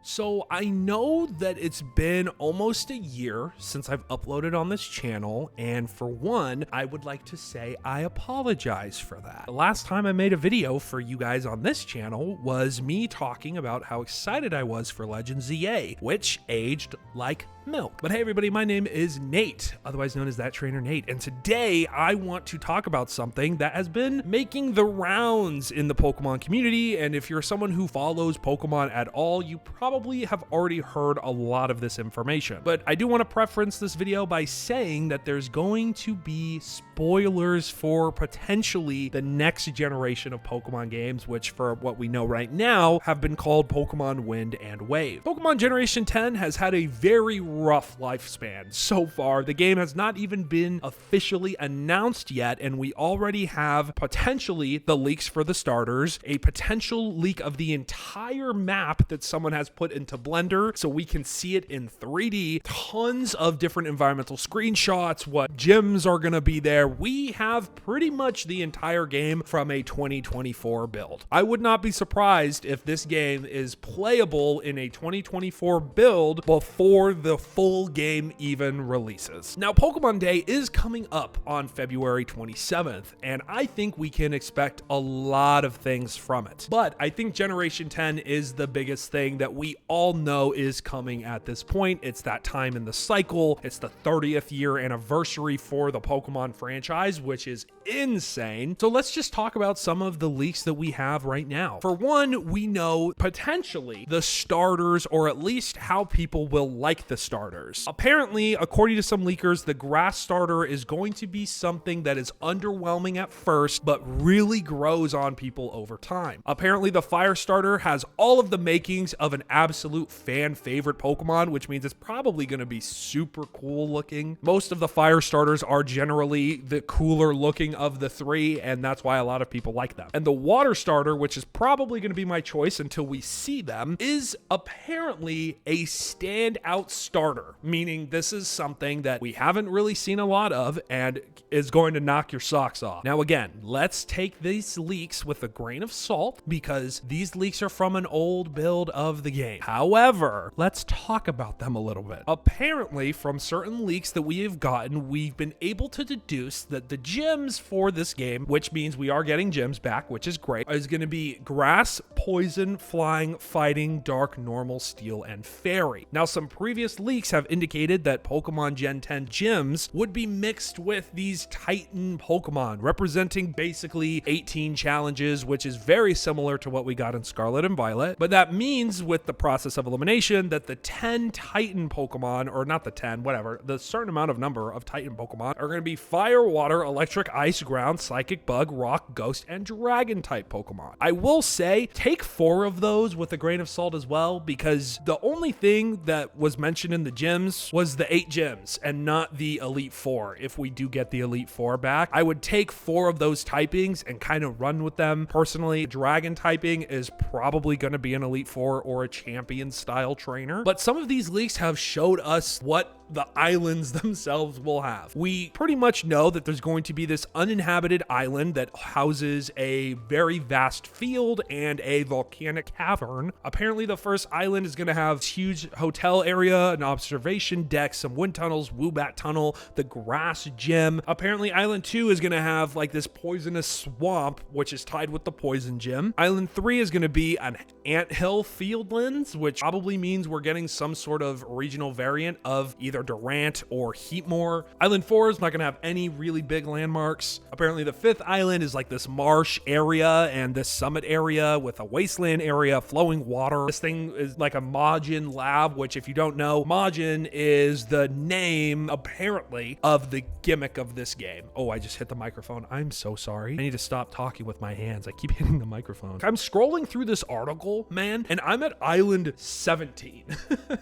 So I know that it's been almost a year since I've uploaded on this channel, and for one, I would like to say I apologize for that. The last time I made a video for you guys on this channel was me talking about how excited I was for Legends ZA, which aged like milk. But hey everybody, my name is Nate, otherwise known as ThatTrainerNate, and today I want to talk about something that has been making the rounds in the Pokemon community, and if you're someone who follows Pokemon at all, you probably have already heard a lot of this information. But I do want to preference this video by saying that there's going to be spoilers for potentially the next generation of Pokemon games, which for what we know right now have been called Pokemon Wind and Wave. Pokemon Generation 10 has had a very rough lifespan so far. The game has not even been officially announced yet, and we already have potentially the leaks for the starters, a potential leak of the entire map that someone has put into Blender so we can see it in 3D, tons of different environmental screenshots, what gyms are going to be there. We have pretty much the entire game from a 2024 build. I would not be surprised if this game is playable in a 2024 build before the full game even releases. Now, Pokemon Day is coming up on February 27th, and I think we can expect a lot of things from it. But I think Generation 10 is the biggest thing that we all know is coming at this point. It's that time in the cycle. It's the 30th year anniversary for the Pokemon franchise, which is insane. So let's just talk about some of the leaks that we have right now. For one, we know potentially the starters, or at least how people will like the starters. Apparently, according to some leakers, the grass starter is going to be something that is underwhelming at first, but really grows on people over time. Apparently, the fire starter has all of the makings of an absolute fan favorite Pokemon, which means it's probably going to be super cool looking. Most of the fire starters are generally the cooler looking of the three, and that's why a lot of people like them. And the water starter, which is probably going to be my choice until we see them, is apparently a standout starter, meaning this is something that we haven't really seen a lot of and is going to knock your socks off. Now again, let's take these leaks with a grain of salt because these leaks are from an old build of the game. However, let's talk about them a little bit. Apparently, from certain leaks that we have gotten, we've been able to deduce that the gyms for this game, which means we are getting gyms back, which is great, is going to be grass, poison, flying, fighting, dark, normal, steel, and fairy. Now, some previous leaks have indicated that Pokemon Gen 10 gyms would be mixed with these Titan Pokemon, representing basically 18 challenges, which is very similar to what we got in Scarlet and Violet. But that means with the process of elimination that the 10 Titan Pokemon, or not the 10, whatever, the certain amount of number of Titan Pokemon are going to be fire, water, electric, ice, ground, psychic, bug, rock, ghost, and dragon type Pokemon. I will say, take 4 of those with a grain of salt as well, because the only thing that was mentioned in the gyms was the 8 gyms and not the Elite 4. If we do get the Elite 4 back, I would take 4 of those typings and kind of run with them. Personally, dragon typing is probably going to be an Elite 4 or a champion style trainer, but some of these leaks have showed us what the islands themselves will have. We pretty much know that there's going to be this uninhabited island that houses a very vast field and a volcanic cavern. Apparently the first island is going to have a huge hotel area, an observation deck, some wind tunnels, Woobat tunnel, the grass gym. Apparently island 2 is going to have like this poisonous swamp, which is tied with the poison gym. Island 3 is going to be an anthill fieldlands, which probably means we're getting some sort of regional variant of either Durant or Heatmore. Island 4 is not going to have any really big landmarks. Apparently the 5th island is like this marsh area and this summit area with a wasteland area, flowing water. This thing is like a Majin lab, which if you don't know, Majin is the name apparently of the gimmick of this game. Oh, I just hit the microphone. I'm so sorry. I need to stop talking with my hands. I keep hitting the microphone. I'm scrolling through this article, man, and I'm at Island 17.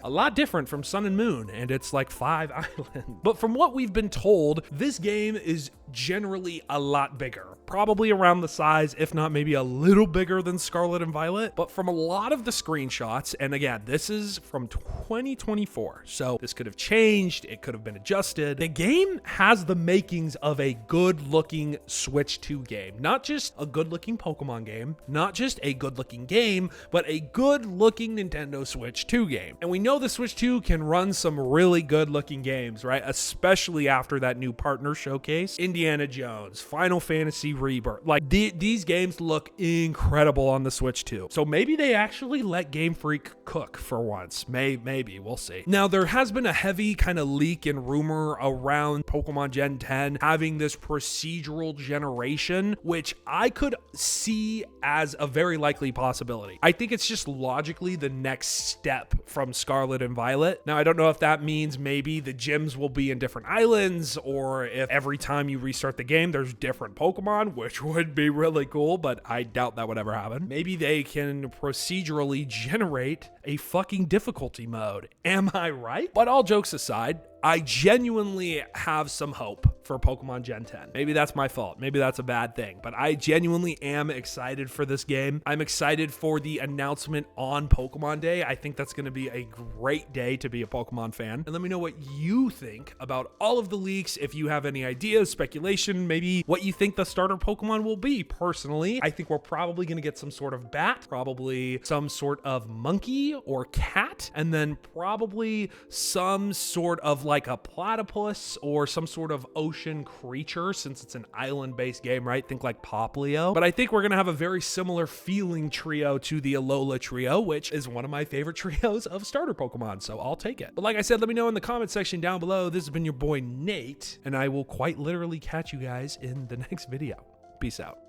A lot different from Sun and Moon, and it's like 5 islands. But from what we've been told, this game is generally a lot bigger. probably around the size, if not maybe a little bigger than Scarlet and Violet. But from a lot of the screenshots, and again, this is from 2024, so this could have changed, it could have been adjusted. The game has the makings of a good-looking Switch 2 game. Not just a good-looking Pokemon game, not just a good-looking game, but a good-looking Nintendo Switch 2 game. And we know the Switch 2 can run some really good-looking games, right? Especially after that new partner showcase. Indiana Jones, Final Fantasy Rebirth. Like, these games look incredible on the Switch 2. So maybe they actually let Game Freak cook for once. Maybe, we'll see. Now, there has been a heavy kind of leak and rumor around Pokemon Gen 10 having this procedural generation, which I could see as a very likely possibility. I think it's just logically the next step from Scarlet and Violet. Now, I don't know if that means maybe the gyms will be in different islands, or if every time you restart the game, there's different Pokemon, which would be really cool, but I doubt that would ever happen. Maybe they can procedurally generate a fucking difficulty mode. Am I right? But all jokes aside, I genuinely have some hope for Pokemon Gen 10. Maybe that's my fault. Maybe that's a bad thing, but I genuinely am excited for this game. I'm excited for the announcement on Pokemon Day. I think that's going to be a great day to be a Pokemon fan. And let me know what you think about all of the leaks. If you have any ideas, speculation, maybe what you think the starter Pokemon will be. Personally, I think we're probably going to get some sort of bat, probably some sort of monkey or cat, and then probably some sort of like a platypus or some sort of ocean creature, since it's an island-based game, right? Think like Poplio. But I think we're gonna have a very similar feeling trio to the Alola trio, which is one of my favorite trios of starter Pokemon, so I'll take it. But like I said, let me know in the comment section down below. This has been your boy Nate, and I will quite literally catch you guys in the next video. Peace out.